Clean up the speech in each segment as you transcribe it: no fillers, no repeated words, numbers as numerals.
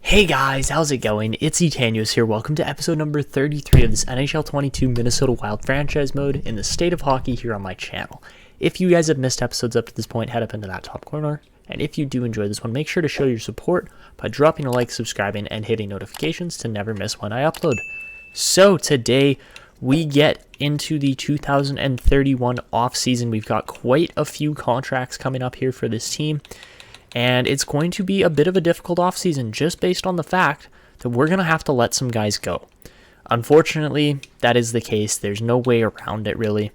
Hey guys, how's it going? It's Etanios here. Welcome to episode number 33 of this NHL 22 Minnesota Wild franchise mode in the state of hockey here on my channel. If you guys have missed episodes up to this point, head up into that top corner. And if you do enjoy this one, make sure to show your support by dropping a like, subscribing, and hitting notifications to never miss when I upload. So today we get into the 2031 offseason. We've got quite a few contracts coming up here for this team. And it's going to be a bit of a difficult offseason just based on the fact that we're going to have to let some guys go. Unfortunately, that is the case. There's no way around it, really.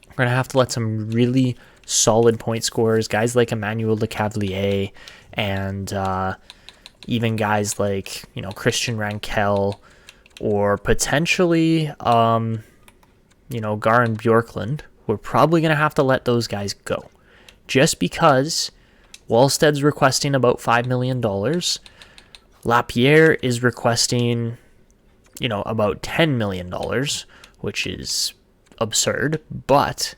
We're going to have to let some really solid point scorers, guys like Emmanuel Lecavalier, and even guys like, Christian Rankel, or potentially, Garin Bjorklund. We're probably going to have to let those guys go. Just because Wallstedt's requesting about $5 million. Lapierre is requesting, about $10 million, which is absurd, but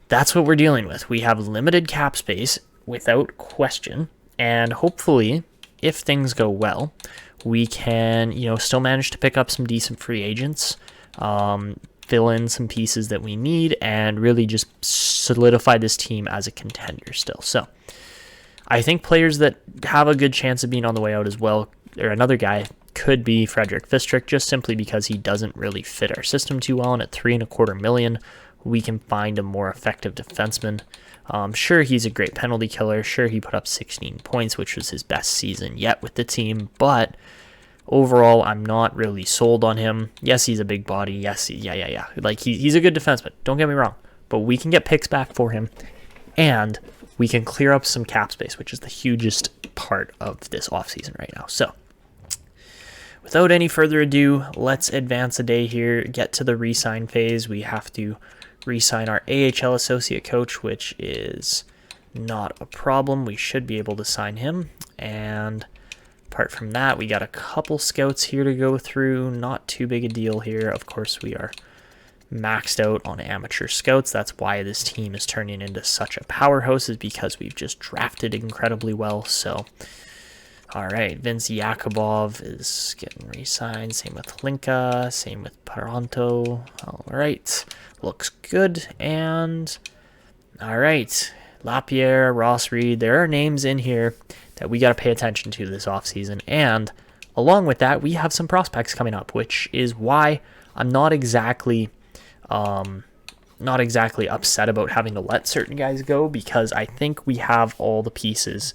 that's what we're dealing with. We have limited cap space without question, and hopefully, if things go well, we can, still manage to pick up some decent free agents, fill in some pieces that we need, and really just solidify this team as a contender still. So I think players that have a good chance of being on the way out as well, or another guy, could be Frederick Fistrick, just simply because he doesn't really fit our system too well, and at $3.25 million, we can find a more effective defenseman. Sure, he's a great penalty killer. Sure, he put up 16 points, which was his best season yet with the team, but overall, I'm not really sold on him. Yes, he's a big body. Yes, yeah. Like, he's a good defenseman. Don't get me wrong, but we can get picks back for him, and we can clear up some cap space, which is the hugest part of this offseason right now. So, without any further ado, let's advance a day here, get to the re-sign phase. We have to re-sign our AHL associate coach, which is not a problem. We should be able to sign him. And apart from that, we got a couple scouts here to go through. Not too big a deal here. Of course, we are maxed out on amateur scouts. That's why this team is turning into such a powerhouse, is because we've just drafted incredibly well. So, all right, Vince Yakubov is getting re-signed. Same with Linka. Same with Paranto. All right, looks good. And all right, Lapierre, Ross Reed. There are names in here that we got to pay attention to this offseason. And along with that, we have some prospects coming up, which is why I'm not exactly upset about having to let certain guys go, because I think we have all the pieces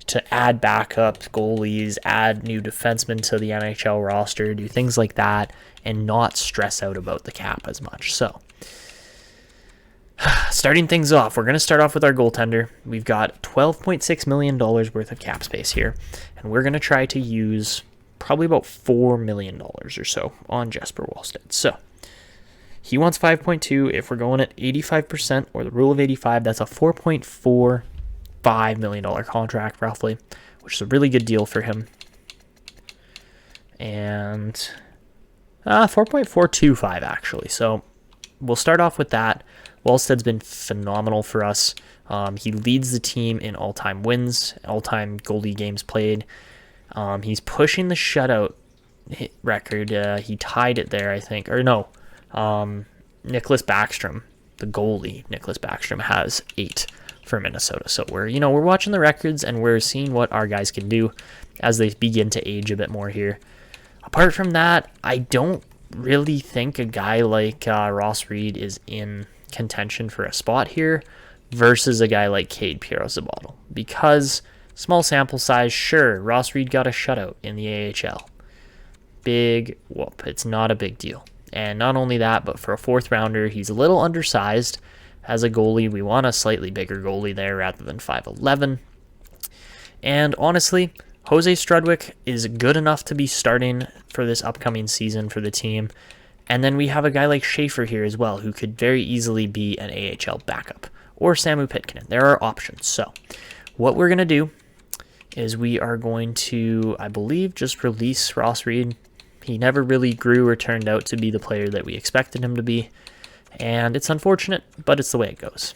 to add backup goalies, add new defensemen to the NHL roster, do things like that, and not stress out about the cap as much. So, starting things off, we're going to start off with our goaltender. We've got $12.6 million worth of cap space here, and we're going to try to use probably about $4 million or so on Jesper Wallstedt. So, he wants 5.2. If we're going at 85% or the rule of 85, that's a $4.45 million contract roughly, which is a really good deal for him. And 4.425 actually. So we'll start off with that. Wallstedt's been phenomenal for us. He leads the team in all-time wins, all-time goalie games played. He's pushing the shutout record. He tied it there, I think. Or no. Nicholas Backstrom, the goalie, Nicholas Backstrom, has 8 for Minnesota. So we're watching the records, and we're seeing what our guys can do as they begin to age a bit more here. Apart from that, I don't really think a guy like Ross Reed is in contention for a spot here versus a guy like Cade Pierre-Zabottle, because small sample size, sure, Ross Reed got a shutout in the AHL. Big whoop. It's not a big deal. And not only that, but for a fourth rounder, he's a little undersized as a goalie. We want a slightly bigger goalie there rather than 5'11". And honestly, Jose Strudwick is good enough to be starting for this upcoming season for the team. And then we have a guy like Schaefer here as well, who could very easily be an AHL backup. Or Samu Pitkinen. There are options. So what we're going to do is we are going to, I believe, just release Ross Reed. He never really grew or turned out to be the player that we expected him to be, and it's unfortunate, but it's the way it goes.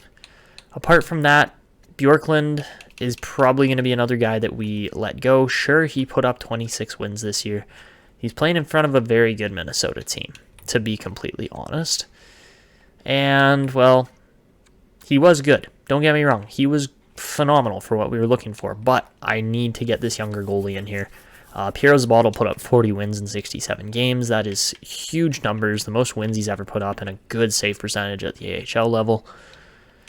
Apart from that, Bjorklund is probably going to be another guy that we let go. Sure, he put up 26 wins this year. He's playing in front of a very good Minnesota team, to be completely honest. And, well, he was good. Don't get me wrong. He was phenomenal for what we were looking for, but I need to get this younger goalie in here. Pierre Zabottle put up 40 wins in 67 games. That is huge numbers, the most wins he's ever put up, and a good save percentage at the AHL level.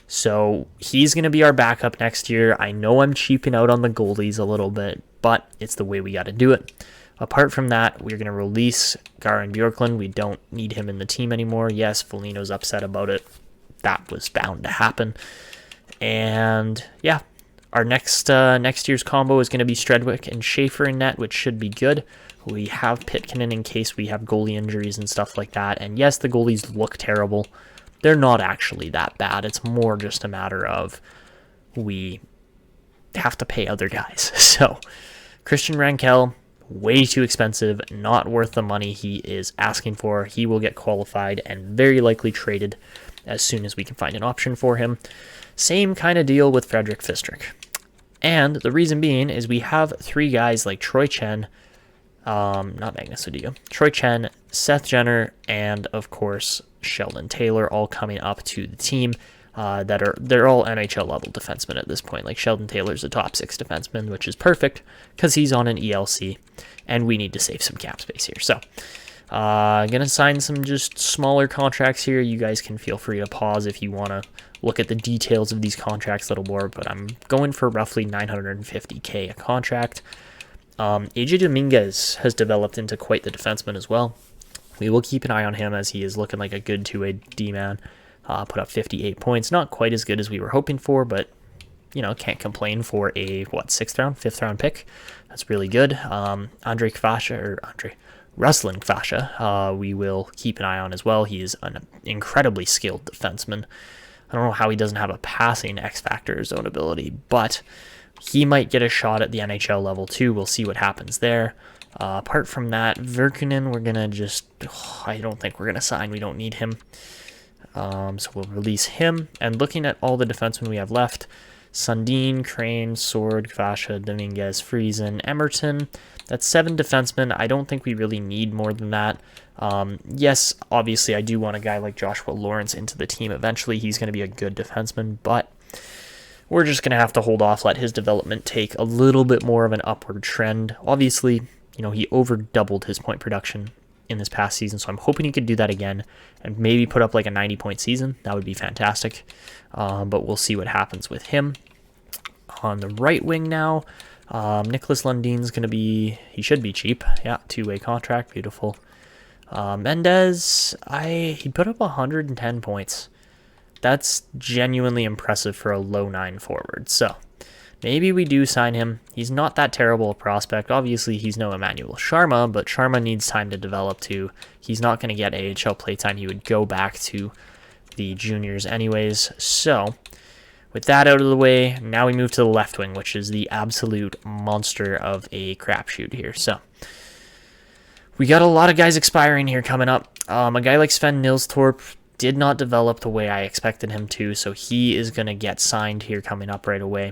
So he's going to be our backup next year. I know I'm cheaping out on the goalies a little bit, but it's the way we got to do it. Apart from that, we're going to release Garin Bjorklund. We don't need him in the team anymore. Yes, Foligno's upset about it. That was bound to happen. And yeah, our next year's combo is going to be Stredwick and Schaefer in net, which should be good. We have Pitkanen in case we have goalie injuries and stuff like that. And yes, the goalies look terrible. They're not actually that bad. It's more just a matter of we have to pay other guys. So Christian Rankel, way too expensive, not worth the money he is asking for. He will get qualified and very likely traded as soon as we can find an option for him. Same kind of deal with Frederick Fistrick. And the reason being is we have three guys like Troy Chen, not Magnus Oduya, Troy Chen, Seth Jenner, and of course Sheldon Taylor all coming up to the team they're all NHL level defensemen at this point. Like Sheldon Taylor's a top 6 defenseman, which is perfect because he's on an ELC and we need to save some cap space here. So gonna sign some just smaller contracts here. You guys can feel free to pause if you want to look at the details of these contracts a little more, but I'm going for roughly $950K a contract. AJ Dominguez has developed into quite the defenseman as well. We will keep an eye on him as he is looking like a good two-way D-man. Put up 58 points. Not quite as good as we were hoping for, but, you know, can't complain for a, 5th round pick. That's really good. Ruslan Kvasha, we will keep an eye on as well. He is an incredibly skilled defenseman. I don't know how he doesn't have a passing X-Factor zone ability, but he might get a shot at the NHL level too. We'll see what happens there. Apart from that, Verkunen, we're going to I don't think we're going to sign. We don't need him. So we'll release him. And looking at all the defensemen we have left, Sundin, Crane, Sword, Kvasha, Dominguez, Friesen, Emerton. That's 7 defensemen. I don't think we really need more than that. Yes, obviously I do want a guy like Joshua Lawrence into the team eventually. He's going to be a good defenseman, but we're just going to have to hold off, let his development take a little bit more of an upward trend. Obviously, you know, he over doubled his point production in this past season, so I'm hoping he could do that again and maybe put up like a 90-point season. That would be fantastic, but we'll see what happens with him. On the right wing now, Nicholas Lundin's going to be, he should be cheap. Yeah, 2-way contract, beautiful. Mendez, he put up 110 points. That's genuinely impressive for a low 9 forward, so maybe we do sign him. He's not that terrible a prospect. Obviously, he's no Emmanuel Sharma, but Sharma needs time to develop too. He's not going to get AHL playtime. He would go back to the juniors anyways. So, with that out of the way, now we move to the left wing, which is the absolute monster of a crapshoot here. So, we got a lot of guys expiring here coming up. A guy like Sven Nilstorp did not develop the way I expected him to, so he is going to get signed here coming up right away.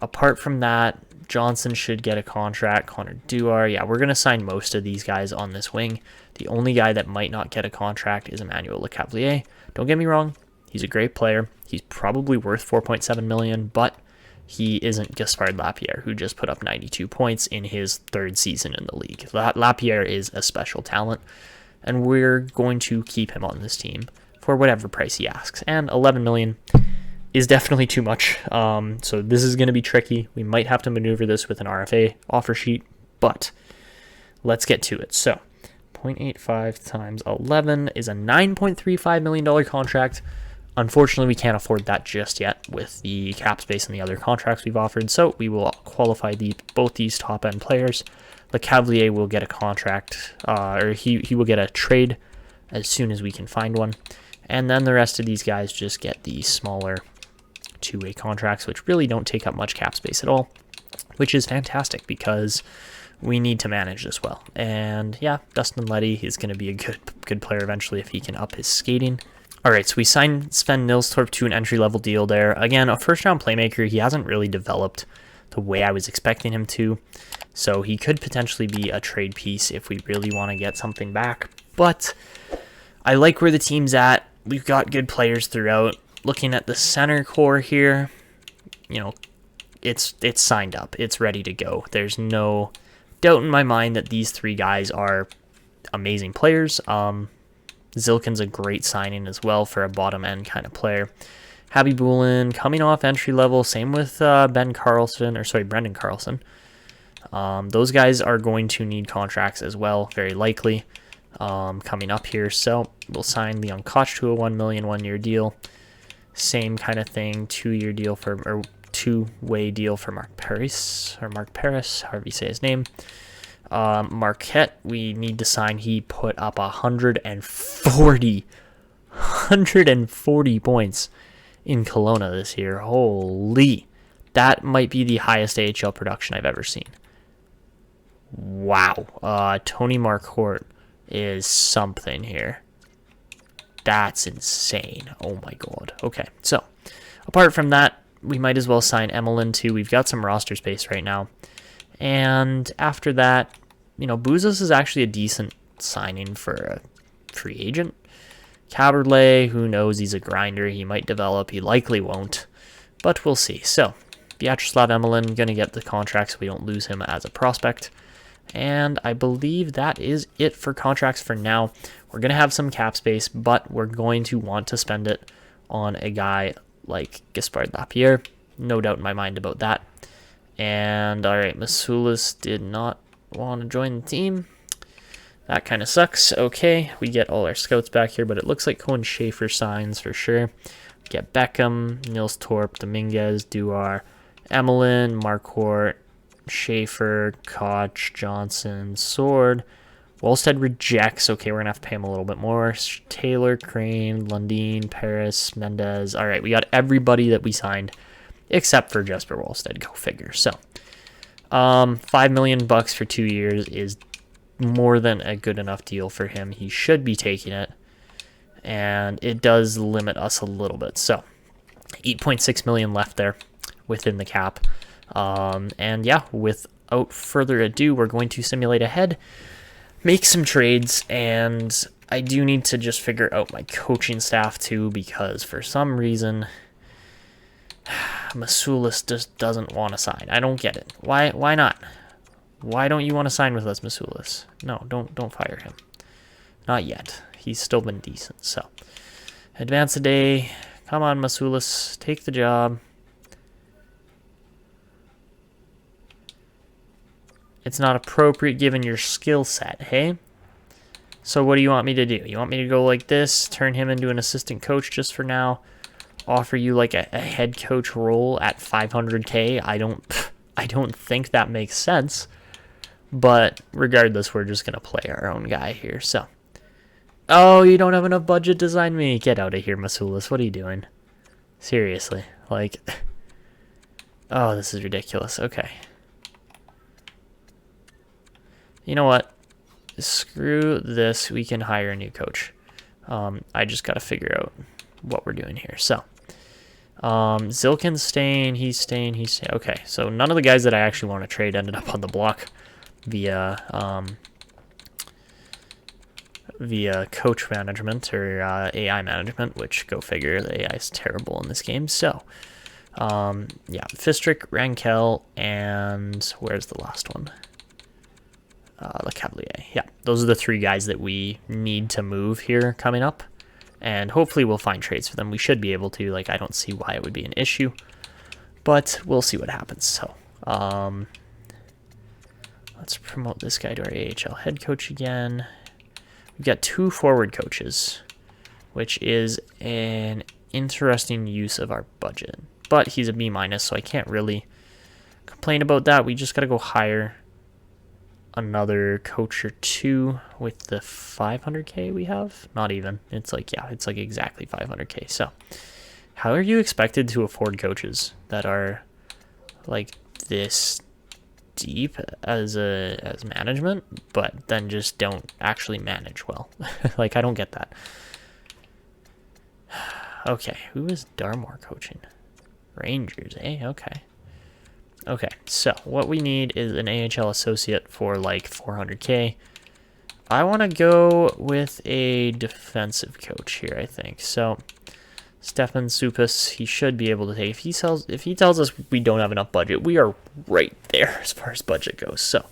Apart from that, Johnson should get a contract. Connor Duar, yeah, we're going to sign most of these guys on this wing. The only guy that might not get a contract is Emmanuel Lecavalier. Don't get me wrong, he's a great player. He's probably worth $4.7 million, but he isn't Gaspard Lapierre, who just put up 92 points in his 3rd season in the league. Lapierre is a special talent, and we're going to keep him on this team for whatever price he asks. And $11 million is definitely too much. So this is going to be tricky. We might have to maneuver this with an RFA offer sheet, but let's get to it. So 0.85 times 11 is a $9.35 million contract. Unfortunately, we can't afford that just yet with the cap space and the other contracts we've offered, so we will qualify both these top-end players. Lecavalier will get a contract, or he will get a trade as soon as we can find one. And then the rest of these guys just get the smaller 2-way contracts, which really don't take up much cap space at all, which is fantastic because we need to manage this well. And yeah, Dustin Leddy is going to be a good player eventually if he can up his skating. All right, so we signed Sven Nilstorp to an entry-level deal there. Again, a first-round playmaker. He hasn't really developed the way I was expecting him to, so he could potentially be a trade piece if we really want to get something back. But I like where the team's at. We've got good players throughout. Looking at the center core here, you know, it's signed up. It's ready to go. There's no doubt in my mind that these three guys are amazing players. Zilkin's a great signing as well for a bottom-end kind of player. Habibulin coming off entry level. Same with Brendan Carlson. Those guys are going to need contracts as well, very likely, coming up here. So we'll sign Leon Koch to a $1 million 1-year deal. Same kind of thing, 2-year deal or two-way deal for Mark Paris, however you say his name. Marquette, we need to sign. He put up 140 points in Kelowna this year. Holy, that might be the highest AHL production I've ever seen. Wow. Tony Marquardt is something here. That's insane. Oh my god. Okay, so apart from that, we might as well sign Emelin too. We've got some roster space right now. And after that, you know, Bouzos is actually a decent signing for a free agent. Caberlet, who knows, he's a grinder. He might develop. He likely won't, but we'll see. So, Vyacheslav Emelin, going to get the contract so we don't lose him as a prospect. And I believe that is it for contracts for now. We're going to have some cap space, but we're going to want to spend it on a guy like Gaspard Lapierre. No doubt in my mind about that. And, all right, Masulis did not want to join the team. That kind of sucks. Okay, we get all our scouts back here, but it looks like Cohen Schaefer signs for sure. We get Beckham, Nils Torp, Dominguez, Duar, Emelin, Marquardt, Schaefer, Koch, Johnson, Sword. Wallstedt rejects. Okay, we're going to have to pay him a little bit more. Taylor, Crane, Lundin, Paris, Mendez. All right, we got everybody that we signed except for Jesper Wallstedt. Go figure. So, $5 million for 2 years is more than a good enough deal for him. He should be taking it, and it does limit us a little bit. So, $8.6 million left there within the cap. And yeah, without further ado, we're going to simulate ahead, make some trades, and I do need to just figure out my coaching staff too, because for some reason Masulis just doesn't want to sign. I don't get it. Why not? Why don't you want to sign with us, Masulis? No, don't fire him. Not yet. He's still been decent. So, advance a day. Come on, Masulis, take the job. It's not appropriate given your skill set, hey? So what do you want me to do? You want me to go like this, turn him into an assistant coach just for now, offer you like a head coach role at $500K? I don't think that makes sense. But regardless, we're just going to play our own guy here. So, oh, you don't have enough budget to sign me? Get out of here, Masulis. What are you doing? Seriously. Like, oh, this is ridiculous. Okay. You know what? Screw this. We can hire a new coach. I just got to figure out what we're doing here. So, Zilkin's staying. He's staying. Okay, so none of the guys that I actually want to trade ended up on the block via coach management or AI management, which go figure, the AI is terrible in this game. So, yeah, Fistrick, Rankel, and where's the last one? Le Cavalier. Yeah, those are the three guys that we need to move here coming up. And hopefully we'll find trades for them. We should be able to. Like, I don't see why it would be an issue. But we'll see what happens. So, let's promote this guy to our AHL head coach again. We've got 2 forward coaches, which is an interesting use of our budget. But he's a B-, so I can't really complain about that. We just got to go hire another coach or 2 with the 500K we have. Not even. It's like, yeah, it's like exactly 500K. So, how are you expected to afford coaches that are like this deep as management, but then just don't actually manage well? Like, I don't get that. Okay, who is Darmore coaching? Rangers, eh? Okay. Okay, so what we need is an AHL associate for like 400K. I want to go with a defensive coach here, I think. So, Stefan Supis, he should be able to take. If he tells us we don't have enough budget, we are right there as far as budget goes. So,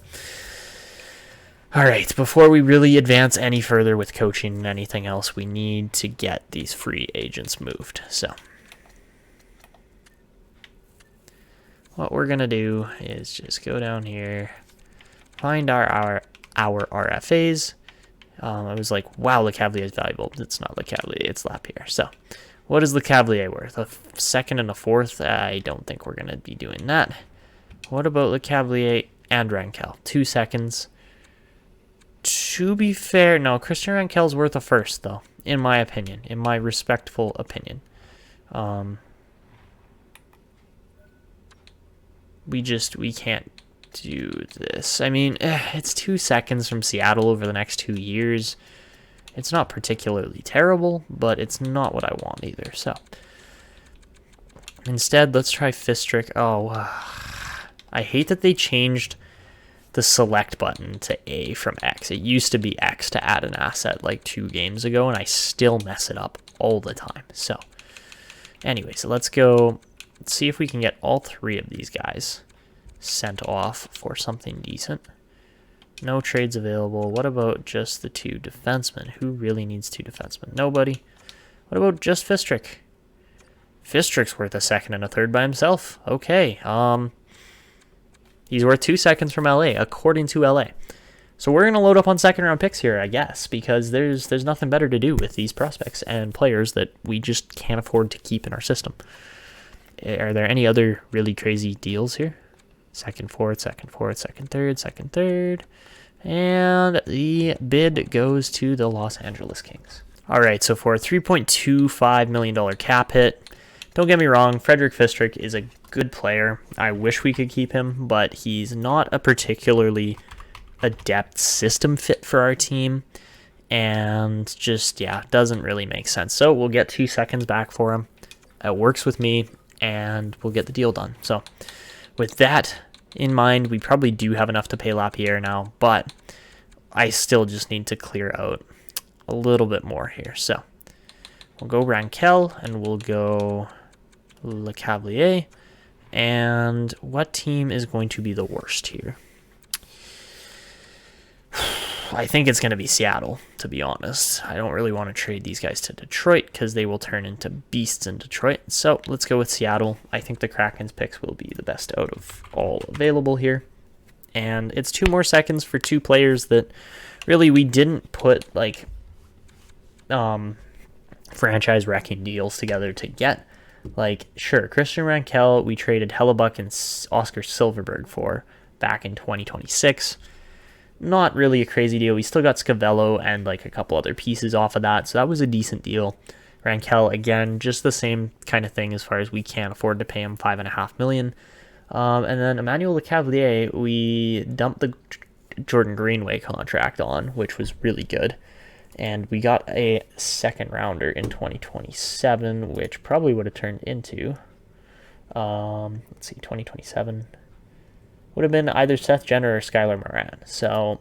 all right, before we really advance any further with coaching and anything else, we need to get these free agents moved. So, what we're gonna do is just go down here, find our RFAs. I was like, wow, Lecavalier is valuable. It's not Lecavalier, it's Lapierre. So, what is Lecavalier worth? A second and a fourth? I don't think we're going to be doing that. What about Lecavalier and Rankel? 2 seconds. To be fair, no, Christian Rankel's worth a first, though, in my opinion, in my respectful opinion. We can't do this. I mean, it's 2 seconds from Seattle over the next 2 years. It's not particularly terrible, but it's not what I want either. So, instead, let's try Fistrick. Oh, I hate that they changed the select button to A from X. It used to be X to add an asset like 2 games ago, and I still mess it up all the time. So, anyway, so let's go. Let's see if we can get all 3 of these guys sent off for something decent. No trades available. What about just the 2 defensemen? Who really needs 2 defensemen? Nobody. What about just Fistrick? Fistrick's worth a second and a third by himself. Okay. He's worth 2 seconds from LA, according to LA. So we're gonna load up on second round picks here, I guess, because there's nothing better to do with these prospects and players that we just can't afford to keep in our system. Are there any other really crazy deals here? Second, fourth, second, fourth, second, third. And the bid goes to the Los Angeles Kings. All right, so for a $3.25 million cap hit, don't get me wrong, Frederick Fistrick is a good player. I wish we could keep him, but he's not a particularly adept system fit for our team. And just, yeah, doesn't really make sense. So we'll get 2 seconds back for him. It works with me, and we'll get the deal done. So with that in mind, we probably do have enough to pay Lapierre now, but I still just need to clear out a little bit more here. So we'll go Rankel, and we'll go Lecavalier. And what team is going to be the worst here? I think it's going to be Seattle, to be honest. I don't really want to trade these guys to Detroit because they will turn into beasts in Detroit. So let's go with Seattle. I think the Kraken's picks will be the best out of all available here. And it's 2 more seconds for 2 players that really we didn't put like franchise wrecking deals together to get. Like, sure, Christian Rankel, we traded Hellebuck and Oscar Silverberg for back in 2026. Not really a crazy deal. We still got Scavello and like a couple other pieces off of that, so that was a decent deal. Rankel, again, just the same kind of thing as far as we can't afford to pay him $5.5 million. And then Emmanuel Lecavalier, we dumped the Jordan Greenway contract on, which was really good. And we got a second rounder in 2027, which probably would have turned into, 2027. Would have been either Seth Jenner or Skylar Moran. So,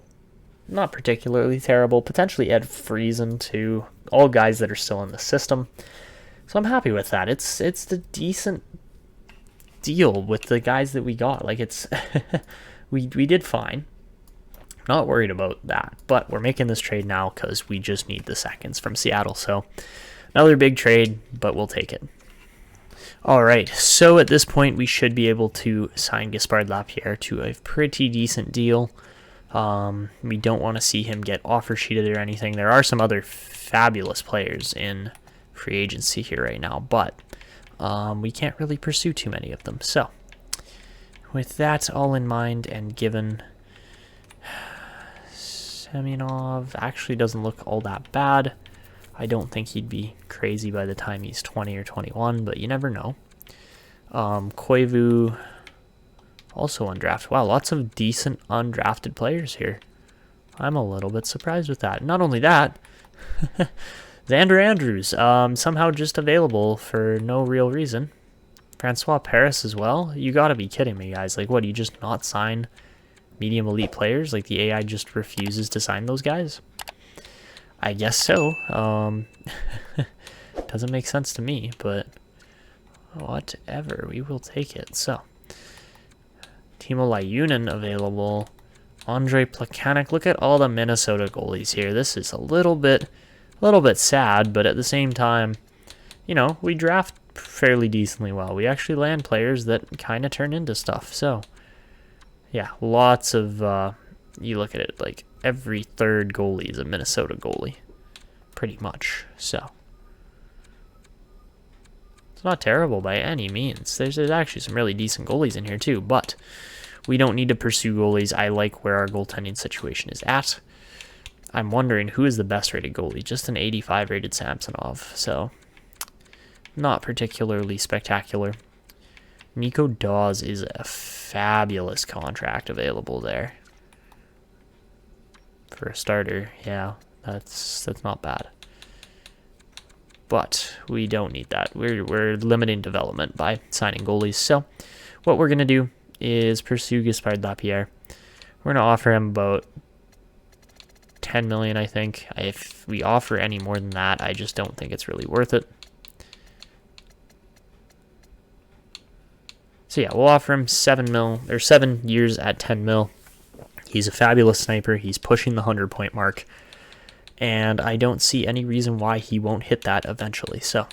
not particularly terrible. Potentially Ed Friesen, too. All guys that are still in the system. So, I'm happy with that. It's the decent deal with the guys that we got. Like, it's... we did fine. Not worried about that. But we're making this trade now because we just need the seconds from Seattle. So, another big trade, but we'll take it. Alright, so at this point we should be able to sign Gaspard Lapierre to a pretty decent deal. We don't want to see him get offer sheeted or anything. There are some other fabulous players in free agency here right now, but we can't really pursue too many of them. So, with that all in mind and given, Semyonov actually doesn't look all that bad. I don't think he'd be crazy by the time he's 20 or 21, but you never know. Koivu, also undrafted. Wow, lots of decent undrafted players here. I'm a little bit surprised with that. Not only that, Xander Andrews, somehow just available for no real reason. Francois Paris as well. You gotta be kidding me, guys. Like, what, do you just not sign medium elite players? Like, the AI just refuses to sign those guys? I guess so. Doesn't make sense to me, but whatever. We will take it. So, Timo Lajunen available. Andre Plekanec. Look at all the Minnesota goalies here. This is a little bit sad, but at the same time, you know, we draft fairly decently well. We actually land players that kind of turn into stuff. So, yeah, lots of, you look at it, like every third goalie is a Minnesota goalie, pretty much. So, it's not terrible by any means. There's actually some really decent goalies in here too, but we don't need to pursue goalies. I like where our goaltending situation is at. I'm wondering who is the best rated goalie. Just an 85 rated Samsonov, so not particularly spectacular. Nico Dawes is a fabulous contract available there. For a starter, yeah, that's not bad. But we don't need that. We're limiting development by signing goalies. So what we're going to do is pursue Gaspard Lapierre. We're going to offer him about 10 million, I think. If we offer any more than that, I just don't think it's really worth it. So yeah, we'll offer him 7 years at 10 mil. He's a fabulous sniper. He's pushing the 100-point mark. And I don't see any reason why he won't hit that eventually. So,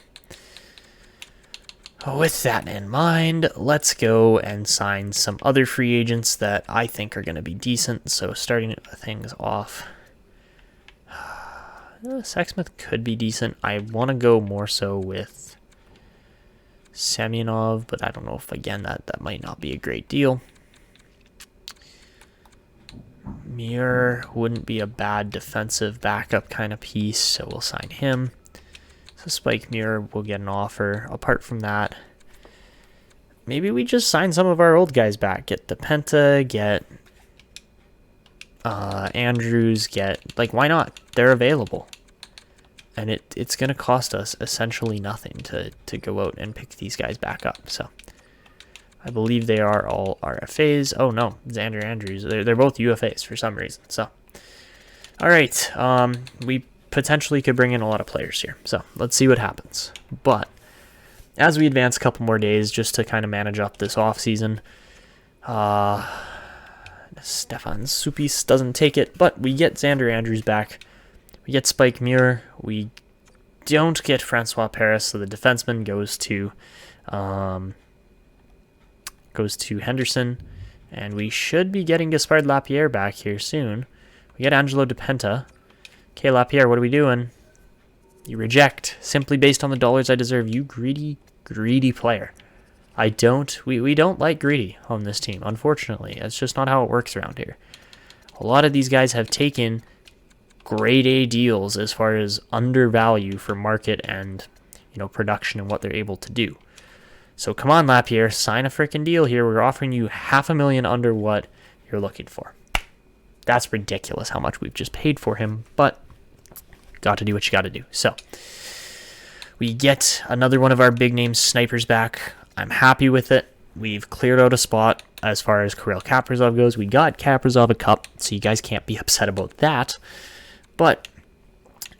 with that in mind, let's go and sign some other free agents that I think are going to be decent. So, starting things off, Sexsmith could be decent. I want to go more so with Semyonov, but I don't know if, again, that might not be a great deal. Muir wouldn't be a bad defensive backup kind of piece, so we'll sign him. So Spike Muir will get an offer. Apart from that, maybe we just sign some of our old guys back. Get DePenta, get Andrews, like, why not? They're available. And it's going to cost us essentially nothing to go out and pick these guys back up. So I believe they are all RFAs. Oh, no, Xander Andrews. They're both UFAs for some reason. So, all right, we potentially could bring in a lot of players here. So let's see what happens. But as we advance a couple more days, just to kind of manage up this offseason, Stefan Supis doesn't take it, but we get Xander Andrews back. We get Spike Muir. We don't get Francois Paris, so the defenseman goes to Henderson, and we should be getting Gaspard Lapierre back here soon. We get Angelo DePenta. Okay, Lapierre, what are we doing? You reject, simply based on the dollars I deserve. You greedy, greedy player. We don't like greedy on this team, unfortunately. That's just not how it works around here. A lot of these guys have taken grade A deals as far as undervalue for market and, you know, production and what they're able to do. So come on, Lapierre, sign a freaking deal here. We're offering you $500,000 under what you're looking for. That's ridiculous how much we've just paid for him, but got to do what you got to do. So we get another one of our big name snipers back. I'm happy with it. We've cleared out a spot as far as Kirill Kaprizov goes. We got Kaprizov a cup, so you guys can't be upset about that. But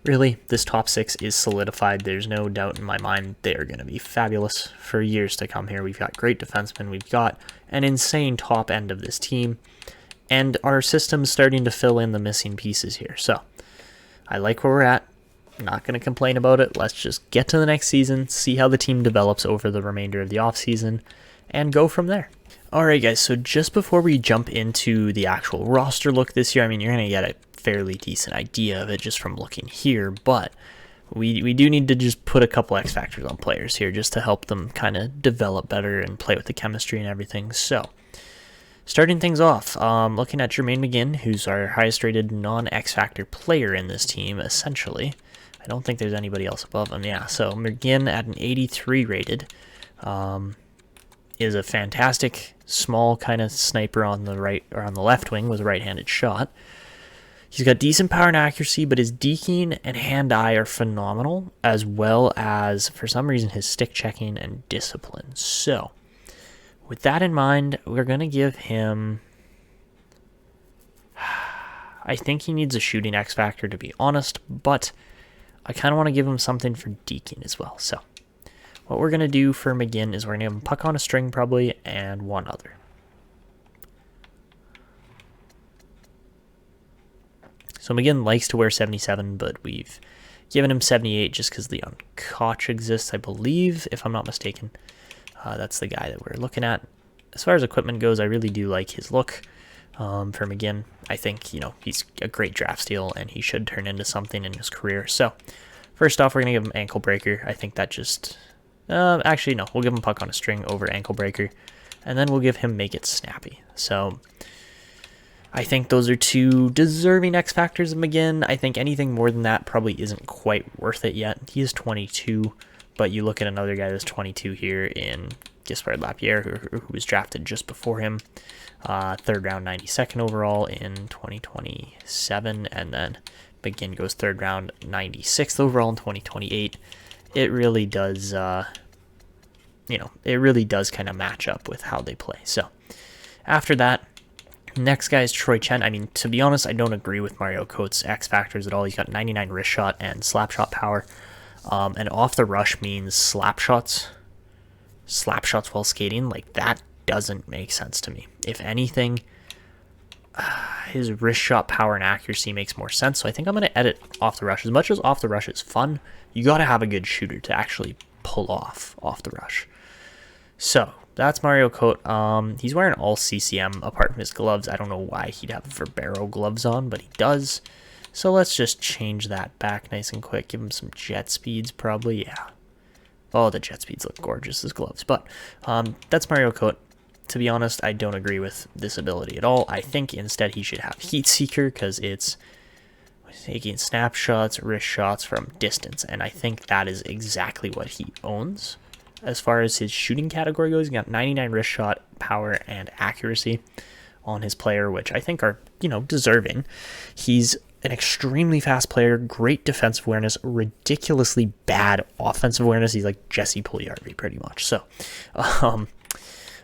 really, this top six is solidified. There's no doubt in my mind they are going to be fabulous for years to come here. We've got great defensemen. We've got an insane top end of this team. And our system's starting to fill in the missing pieces here. So I like where we're at. Not going to complain about it. Let's just get to the next season, see how the team develops over the remainder of the offseason, and go from there. Alright guys, so just before we jump into the actual roster look this year, I mean, you're going to get a fairly decent idea of it just from looking here, but we do need to just put a couple X factors on players here just to help them kind of develop better and play with the chemistry and everything. So, starting things off, looking at Jermaine McGinn, who's our highest rated non-X factor player in this team, essentially. I don't think there's anybody else above him. Yeah, so McGinn at an 83 rated is a fantastic small kind of sniper on the right or on the left wing with a right-handed shot. He's got decent power and accuracy, but his deking and hand-eye are phenomenal, as well as, for some reason, his stick checking and discipline. So, with that in mind, we're going to give him... I think he needs a shooting X factor, to be honest, but I kind of want to give him something for deking as well. So, what we're going to do for McGinn is we're going to give him puck on a string, probably, and one other. So McGinn likes to wear 77, but we've given him 78 just because Leon Koch exists, I believe, if I'm not mistaken. That's the guy that we're looking at. As far as equipment goes, I really do like his look for McGinn. I think, you know, he's a great draft steal, and he should turn into something in his career. So, first off, we're going to give him ankle breaker. I think that just... actually, no. We'll give him puck on a string over ankle breaker, and then we'll give him make it snappy. So... I think those are two deserving X factors of McGinn. I think anything more than that probably isn't quite worth it yet. He is 22, but you look at another guy that's 22 here in Jesper who was drafted just before him. Third round, 92nd overall in 2027, and then McGinn goes third round, 96th overall in 2028. It really does, it really does kind of match up with how they play. So after that, next guy is Troy Chen. I mean, to be honest, I don't agree with Mario Coates' X factors at all. He's got 99 wrist shot and slap shot power. And off the rush means slap shots while skating. Like, that doesn't make sense to me. If anything, his wrist shot power and accuracy makes more sense. So I think I'm going to edit off the rush. As much as off the rush is fun, you got to have a good shooter to actually pull off the rush. So that's Mario Cote. He's wearing all CCM apart from his gloves. I don't know why he'd have Verbero gloves on, but he does. So let's just change that back nice and quick. Give him some jet speeds, probably. Yeah. Oh, the jet speeds look gorgeous as gloves. But that's Mario Cote. To be honest, I don't agree with this ability at all. I think instead he should have Heat Seeker because it's taking snapshots, wrist shots from distance. And I think that is exactly what he owns. As far as his shooting category goes, he got 99 wrist shot, power, and accuracy on his player, which I think are, deserving. He's an extremely fast player, great defensive awareness, ridiculously bad offensive awareness. He's like Jesse Puljujärvi pretty much. So,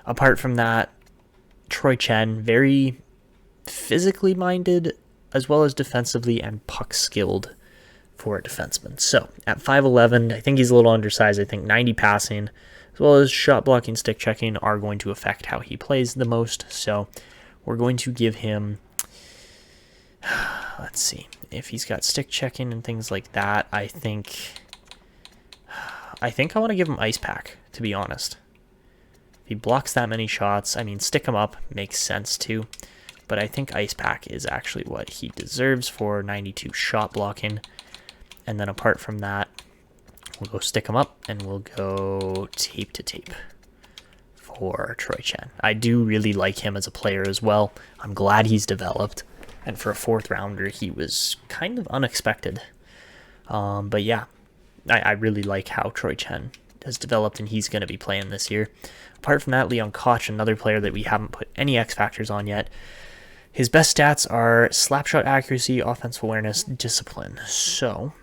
apart from that, Troy Chen, very physically minded, as well as defensively and puck skilled for a defenseman. So at 5'11", I think he's a little undersized. I think 90 passing, as well as shot blocking, stick checking are going to affect how he plays the most. So we're going to give him, let's see, if he's got stick checking and things like that, I think I want to give him Ice Pack, to be honest. If he blocks that many shots, I mean, stick him up makes sense too. But I think Ice Pack is actually what he deserves for 92 shot blocking. And then apart from that, we'll go stick him up and we'll go tape to tape for Troy Chen. I do really like him as a player as well. I'm glad he's developed. And for a fourth rounder, he was kind of unexpected. But yeah, I really like how Troy Chen has developed and he's going to be playing this year. Apart from that, Leon Koch, another player that we haven't put any X factors on yet. His best stats are slapshot accuracy, offensive awareness, discipline. So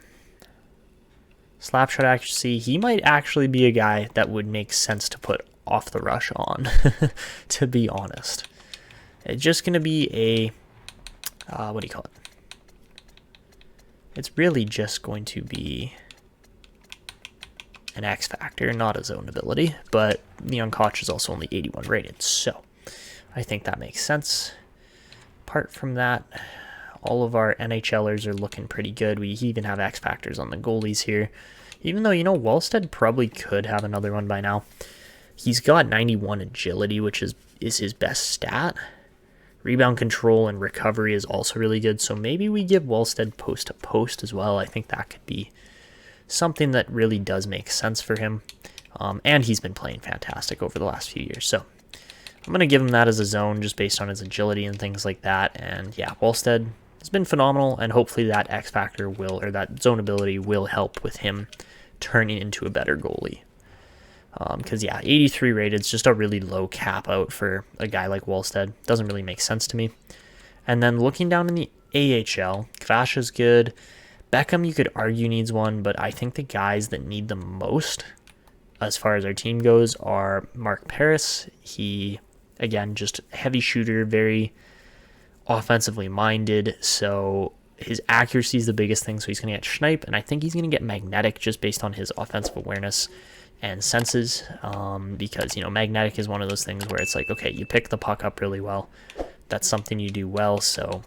slapshot accuracy, he might actually be a guy that would make sense to put off the rush on, to be honest. It's just going to be a, what do you call it? It's really just going to be an X factor, not a zone ability, but Leon Koch is also only 81 rated, so I think that makes sense. Apart from that, all of our NHLers are looking pretty good. We even have X factors on the goalies here. Even though, Wallstedt probably could have another one by now. He's got 91 agility, which is his best stat. Rebound control and recovery is also really good. So maybe we give Wallstedt post to post as well. I think that could be something that really does make sense for him. And he's been playing fantastic over the last few years. So I'm going to give him that as a zone just based on his agility and things like that. And yeah, Wallstedt has been phenomenal, and hopefully that X factor will, or that zone ability will help with him turning into a better goalie. Because yeah, 83 rated is just a really low cap out for a guy like Wallstedt. Doesn't really make sense to me. And then looking down in the AHL, Kvasha's good. Beckham, you could argue, needs one, but I think the guys that need the most, as far as our team goes, are Mark Paris. He, again, just heavy shooter, very offensively minded, so his accuracy is the biggest thing, so he's going to get Schneip, and I think he's going to get Magnetic just based on his offensive awareness and senses, because, Magnetic is one of those things where it's like, okay, you pick the puck up really well. That's something you do well, so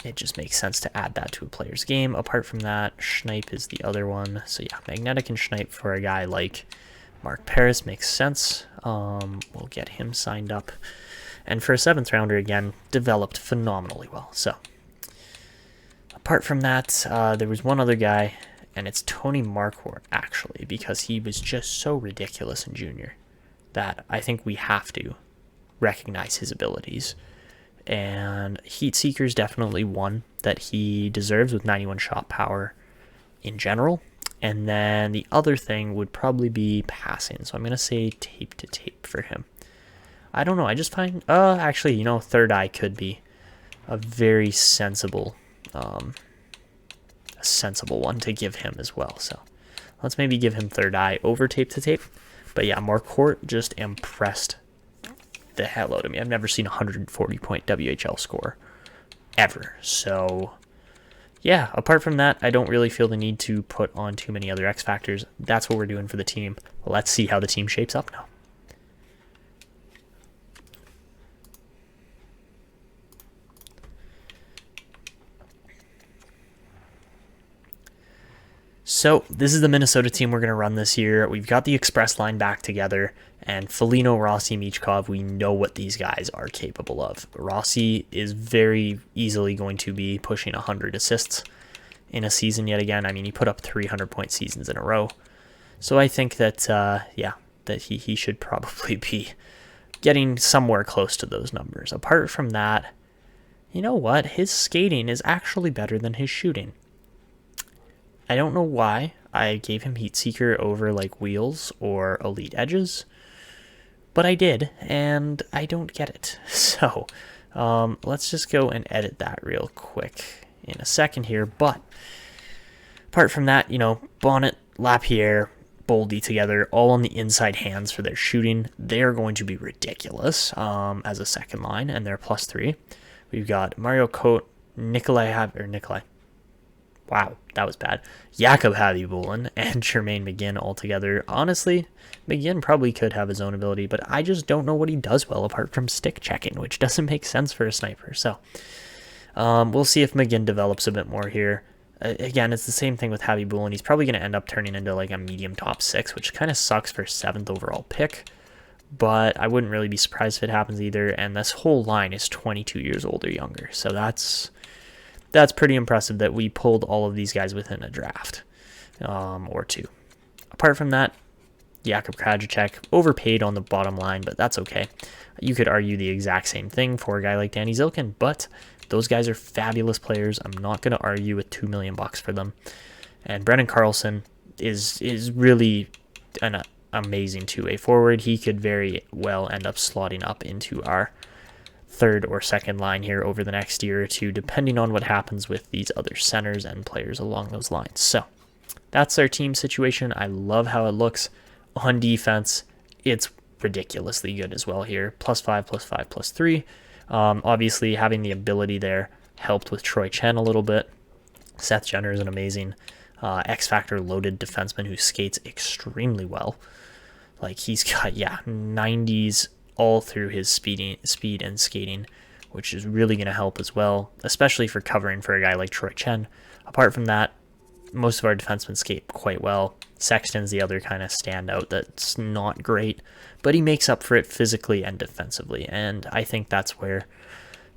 it just makes sense to add that to a player's game. Apart from that, Schneip is the other one. So yeah, Magnetic and Schneip for a guy like Mark Paris makes sense. We'll get him signed up. And for a 7th rounder, again, developed phenomenally well. So apart from that, there was one other guy, and it's Tony Marquardt, actually, because he was just so ridiculous in junior that I think we have to recognize his abilities. And Heat Seeker is definitely one that he deserves with 91 shot power in general. And then the other thing would probably be passing. So I'm going to say tape to tape for him. I don't know. I just find, actually, Third Eye could be a very sensible one to give him as well. So let's maybe give him Third Eye over tape to tape. But yeah, Marquardt just impressed the hell out of me. I've never seen a 140-point WHL score ever. So yeah, apart from that, I don't really feel the need to put on too many other X factors. That's what we're doing for the team. Let's see how the team shapes up now. So this is the Minnesota team we're going to run this year. We've got the express line back together, and Foligno, Rossi, Michkov, we know what these guys are capable of. Rossi is very easily going to be pushing 100 assists in a season yet again. I mean, he put up 300-point seasons in a row. So I think that, that he should probably be getting somewhere close to those numbers. Apart from that, you know what? His skating is actually better than his shooting. I don't know why I gave him Heat Seeker over like Wheels or Elite Edges, but I did, and I don't get it. So let's just go and edit that real quick in a second here. But apart from that, Bonnet, Lapierre, Boldy together, all on the inside hands for their shooting. They are going to be ridiculous as a second line, and they're +3. We've got Mario Cote, Nikolai. Wow, that was bad. Jakob Habibulin and Jermaine McGinn all together. Honestly, McGinn probably could have his own ability, but I just don't know what he does well apart from stick checking, which doesn't make sense for a sniper. So we'll see if McGinn develops a bit more here. Again, it's the same thing with Habibulin. He's probably going to end up turning into like a medium top 6, which kind of sucks for 7th overall pick. But I wouldn't really be surprised if it happens either. And this whole line is 22 years old or younger. So that's pretty impressive that we pulled all of these guys within a draft or two. Apart from that, Jakub Krajicek, overpaid on the bottom line, but that's okay. You could argue the exact same thing for a guy like Danny Zilkin, but those guys are fabulous players. I'm not going to argue with $2 million for them. And Brennan Carlson is really an amazing two-way forward. He could very well end up slotting up into our third or second line here over the next year or two, depending on what happens with these other centers and players along those lines. So that's our team situation. I love how it looks on defense. It's ridiculously good as well here. +5, +5, +3. Obviously, having the ability there helped with Troy Chen a little bit. Seth Jenner is an amazing X-Factor loaded defenseman who skates extremely well. Like, he's got, 90s all through his speed and skating, which is really going to help as well, especially for covering for a guy like Troy Chen. Apart from that, most of our defensemen skate quite well. Sexton's the other kind of standout that's not great, but he makes up for it physically and defensively, and I think that's where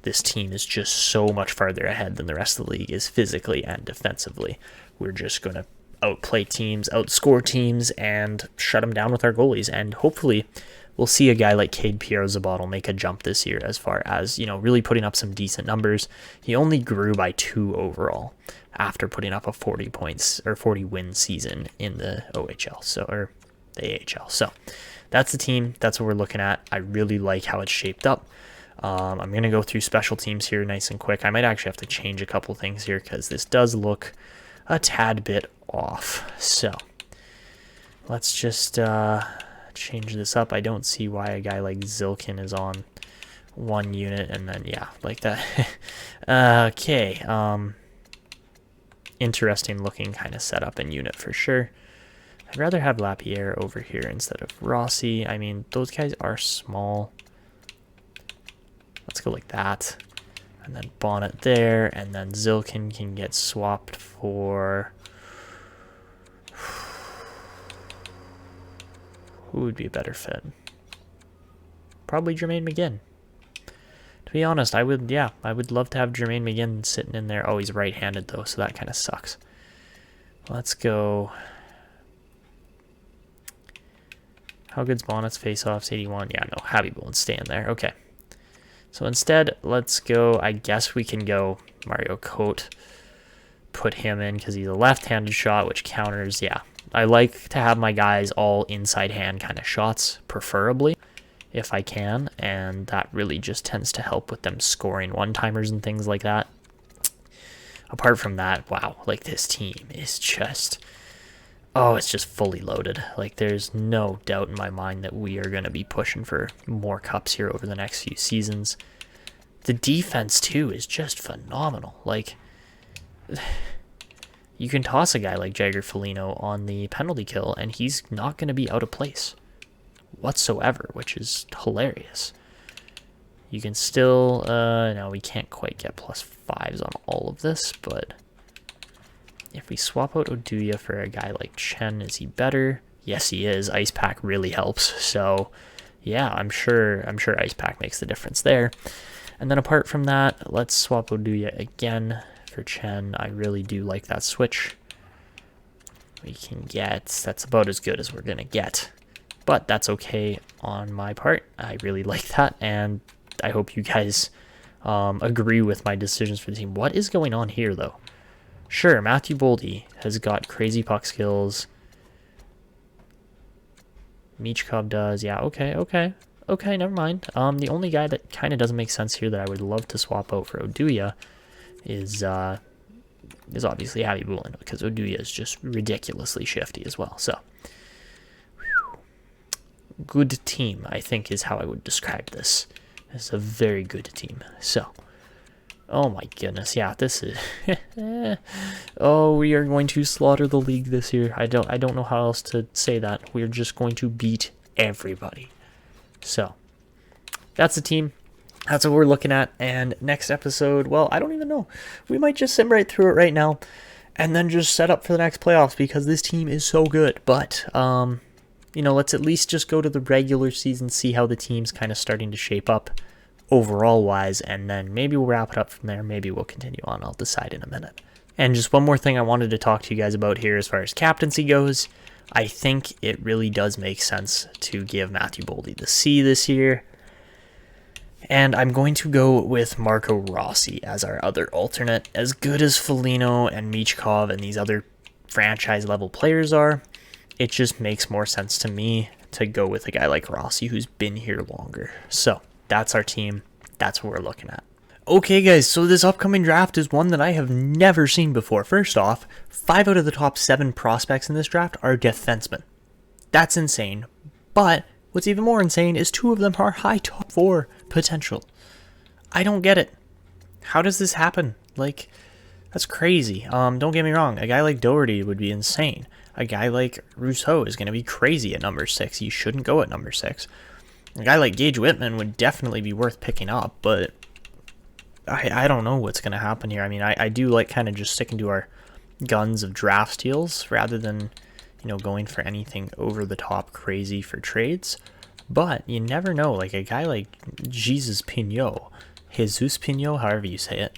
this team is just so much farther ahead than the rest of the league is physically and defensively. We're just going to outplay teams, outscore teams, and shut them down with our goalies, and hopefully we'll see a guy like Cade Pierre-Zabottle make a jump this year as far as, really putting up some decent numbers. He only grew by 2 overall after putting up a 40 points or 40 win season in the OHL, or the AHL. So that's the team. That's what we're looking at. I really like how it's shaped up. I'm going to go through special teams here nice and quick. I might actually have to change a couple things here because this does look a tad bit off. So let's just change this up. I don't see why a guy like Zilkin is on one unit and then, yeah, like that. Okay. Interesting looking kind of setup and unit for sure. I'd rather have Lapierre over here instead of Rossi. I mean, those guys are small. Let's go like that. And then Bonnet there. And then Zilkin can get swapped for... Who would be a better fit? Probably Jermaine McGinn. To be honest, I would love to have Jermaine McGinn sitting in there. Oh, he's right-handed though, so that kind of sucks. Let's go... How good's Bonnet's face-offs? 81. Yeah, no, Habib won't stay in there. Okay. So instead, let's go, I guess we can go Mario Cote. Put him in because he's a left-handed shot, which counters, yeah. I like to have my guys all inside hand kind of shots, preferably, if I can. And that really just tends to help with them scoring one-timers and things like that. Apart from that, wow, like this team is just... Oh, it's just fully loaded. Like, there's no doubt in my mind that we are going to be pushing for more cups here over the next few seasons. The defense, too, is just phenomenal. Like, you can toss a guy like Jagger Foligno on the penalty kill, and he's not going to be out of place whatsoever, which is hilarious. You can still... no, we can't quite get +5s on all of this, but... If we swap out Oduya for a guy like Chen, is he better? Yes, he is. Ice Pack really helps. So, yeah, I'm sure Ice Pack makes the difference there. And then apart from that, let's swap Oduya again for Chen. I really do like that switch. We can get... That's about as good as we're going to get. But that's okay on my part. I really like that, and I hope you guys agree with my decisions for the team. What is going on here, though? Sure, Matthew Boldy has got crazy puck skills. Michkov does. Yeah, okay. Okay, never mind. The only guy that kind of doesn't make sense here that I would love to swap out for Oduya is obviously Abby Bullen, because Oduya is just ridiculously shifty as well. So, whew. Good team, I think, is how I would describe this. It's a very good team. So... Oh my goodness, yeah, this is... Oh, we are going to slaughter the league this year. I don't know how else to say that. We're just going to beat everybody. So, that's the team. That's what we're looking at. And next episode, well, I don't even know. We might just sim right through it right now and then just set up for the next playoffs because this team is so good. But, you know, let's at least just go to the regular season, see how the team's kind of starting to shape up overall wise, and then maybe we'll wrap it up from there. Maybe we'll continue on. I'll decide in a minute. And just one more thing I wanted to talk to you guys about here as far as captaincy goes. I think it really does make sense to give Matthew Boldy the C this year. And I'm going to go with Marco Rossi as our other alternate. As good as Foligno and Michkov and these other franchise level players are, it just makes more sense to me to go with a guy like Rossi who's been here longer. So that's our team. That's what we're looking at. Okay, guys, so this upcoming draft is one that I have never seen before. First off, 5 out of the top 7 prospects in this draft are defensemen. That's insane. But what's even more insane is 2 of them are high top 4 potential. I don't get it. How does this happen? Like, that's crazy. Don't get me wrong. A guy like Doherty would be insane. A guy like Rousseau is going to be crazy at number 6. You shouldn't go at number 6. A guy like Gage Whitman would definitely be worth picking up, but I don't know what's going to happen here. I mean, I do like kind of just sticking to our guns of draft steals rather than, you know, going for anything over the top crazy for trades. But you never know. Like a guy like Jesus Pinot, however you say it,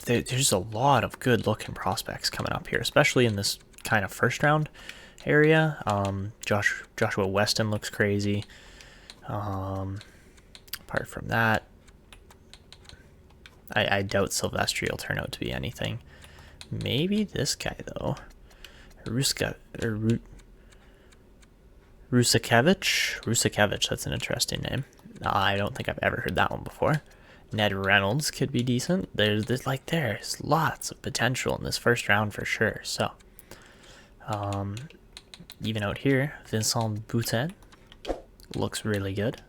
there's a lot of good looking prospects coming up here, especially in this kind of first round area. Joshua Weston looks crazy. Apart from that, I doubt Silvestri will turn out to be anything. Maybe this guy though, Rusakevich. That's an interesting name. I don't think I've ever heard that one before. Ned Reynolds could be decent. There's lots of potential in this first round for sure. So, even out here, Vincent Boutin looks really good.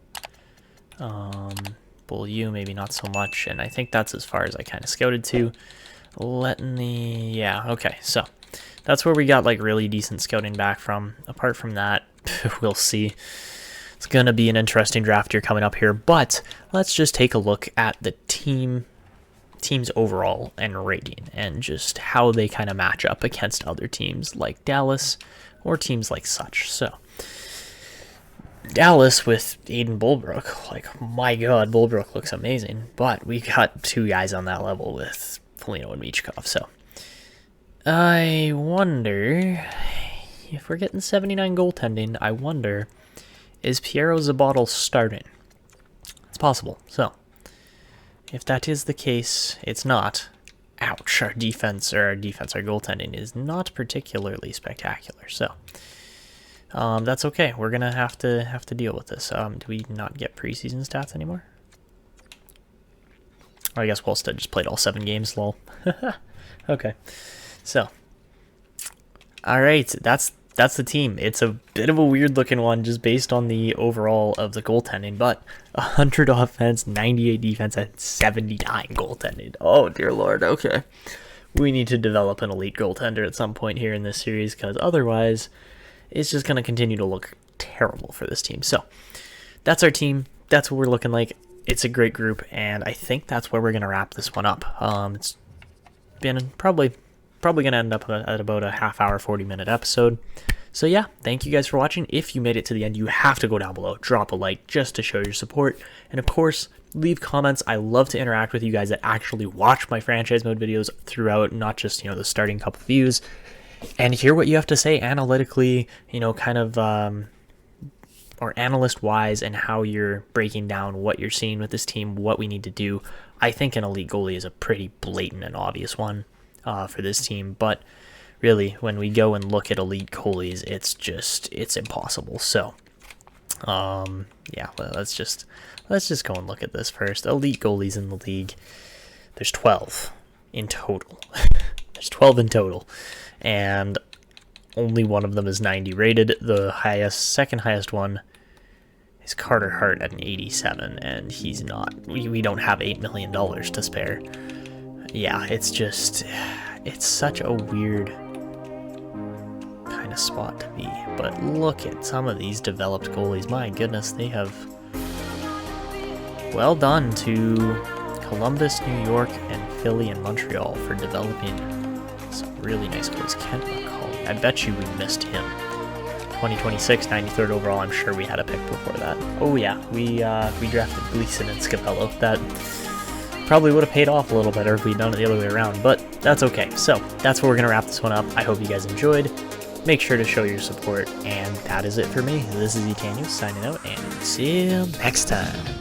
Boldy, maybe not so much, and I think that's as far as I kind of scouted to. Yeah, okay, so that's where we got like really decent scouting back from. Apart from that, we'll see. It's going to be an interesting draft year coming up here, but let's just take a look at the team's overall and rating and just how they kind of match up against other teams like Dallas or teams like such. So Dallas with Aiden Bulbrook, like, my god, Bulbrook looks amazing, but we got two guys on that level with Foligno and Michkov. So I wonder if we're getting 79 goaltending. I wonder, is Piero Zabotle starting? It's possible. So if that is the case, it's not. Ouch, our goaltending is not particularly spectacular. So that's okay. We're gonna have to deal with this. Do we not get preseason stats anymore? Oh, I guess Wallstedt just played all 7 games. Lol. Okay. So, all right, that's the team. It's a bit of a weird looking one just based on the overall of the goaltending, but 100 offense, 98 defense, and 79 goaltending. Oh dear lord. Okay, we need to develop an elite goaltender at some point here in this series, because otherwise it's just going to continue to look terrible for this team. So that's our team. That's what we're looking like. It's a great group, and I think that's where we're going to wrap this one up. It's been probably going to end up at about a half hour, 40-minute episode. So yeah, thank you guys for watching. If you made it to the end, you have to go down below, drop a like just to show your support. And of course, leave comments. I love to interact with you guys that actually watch my franchise mode videos throughout, not just, the starting couple views, and hear what you have to say analytically, kind of, or analyst-wise, and how you're breaking down what you're seeing with this team, what we need to do. I think an elite goalie is a pretty blatant and obvious one for this team, but really, when we go and look at elite goalies, it's impossible. So, yeah, let's just go and look at this first. Elite goalies in the league, there's 12 in total. There's 12 in total, and only one of them is 90 rated. The second highest one is Carter Hart at an 87, and he's not. We don't have $8 million to spare. Yeah, it's such a weird kind of spot to be. But look at some of these developed goalies. My goodness, they have. Well done to Columbus, New York, and Philly and Montreal for developing some really nice goalies. Kent McCauley, I bet you we missed him. 2026, 93rd overall. I'm sure we had a pick before that. Oh yeah, we drafted Gleason and Scapello. That probably would have paid off a little better if we'd done it the other way around, but that's okay. So that's where we're gonna wrap this one up. I hope you guys enjoyed. Make sure to show your support, and that is it for me. This is Etaniel signing out, and see you next time.